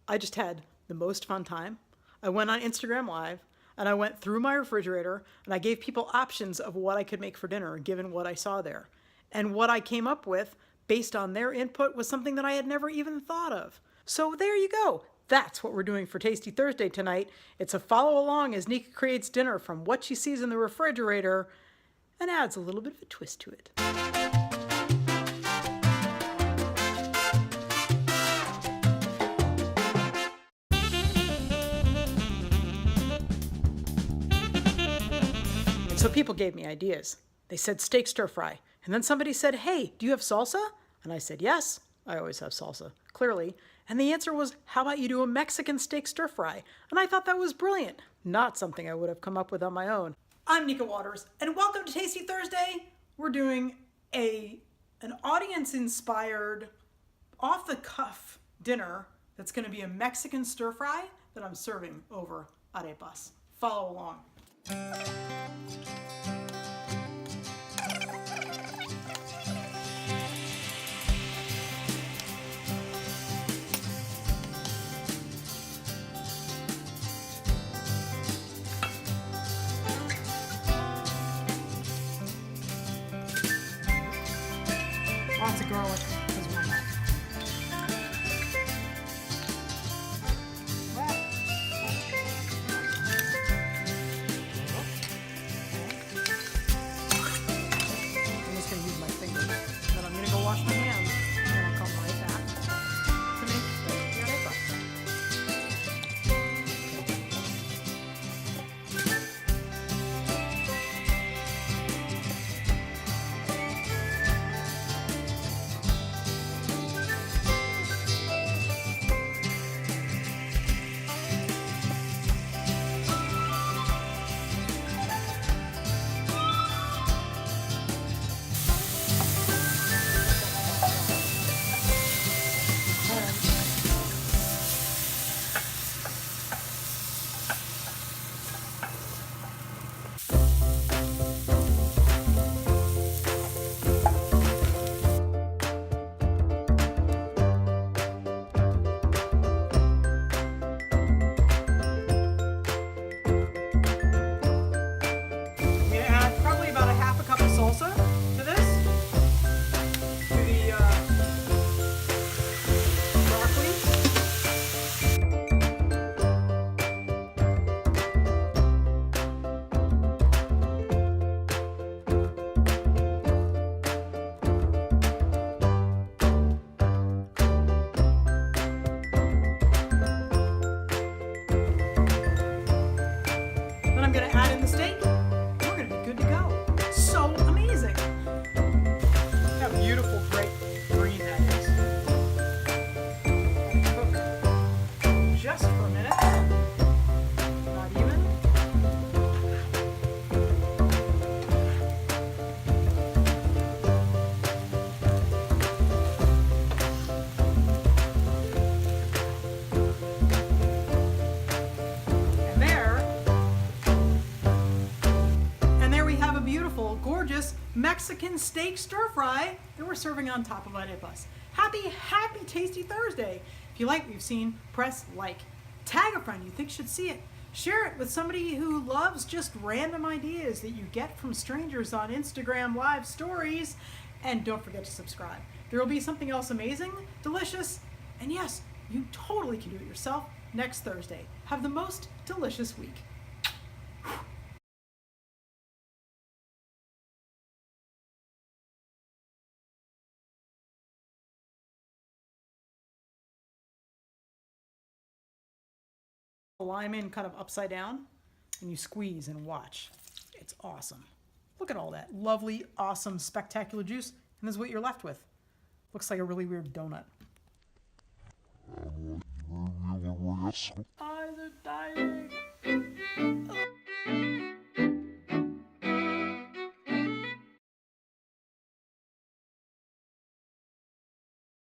I just had the most fun time. I went on Instagram Live and I went through my refrigerator and I gave people options of what I could make for dinner given what I saw there. And what I came up with based on their input was something that I had never even thought of. So there you go. That's what we're doing for Tasty Thursday tonight. It's a follow along as Nica creates dinner from what she sees in the refrigerator and adds a little bit of a twist to it. So people gave me ideas. They said steak stir fry. And then somebody said, hey, do you have salsa? And I said, yes, I always have salsa, clearly. And the answer was, how about you do a Mexican steak stir fry? And I thought that was brilliant. Not something I would have come up with on my own. I'm Nica Waters, and welcome to Tasty Thursday. We're doing an audience-inspired, off-the-cuff dinner that's going to be a Mexican stir fry that I'm serving over arepas. Follow along. Lots of garlic, because why not? I'm just going to use my fingers. Then I'm going to go wash my hands, and I'll come right back to make the arepas. Salsa to this, to the broccoli. Then I'm going to add in the steak. We're going to be good to go. So amazing. Look how beautiful, bright green that is. Cook just for a minute. Not even. And there we have a beautiful, gorgeous Mexican steak stir fry that we're serving on top of arepas. Happy Tasty Thursday. If you like what you've seen, press like. Tag a friend you think should see it. Share it with somebody who loves just random ideas that you get from strangers on Instagram Live stories. And don't forget to subscribe. There will be something else amazing, delicious, and yes, you totally can do it yourself next Thursday. Have the most delicious week. Lime in kind of upside down and you squeeze and watch. It's awesome. Look at all that lovely, awesome, spectacular juice, and this is what you're left with. Looks like a really weird donut.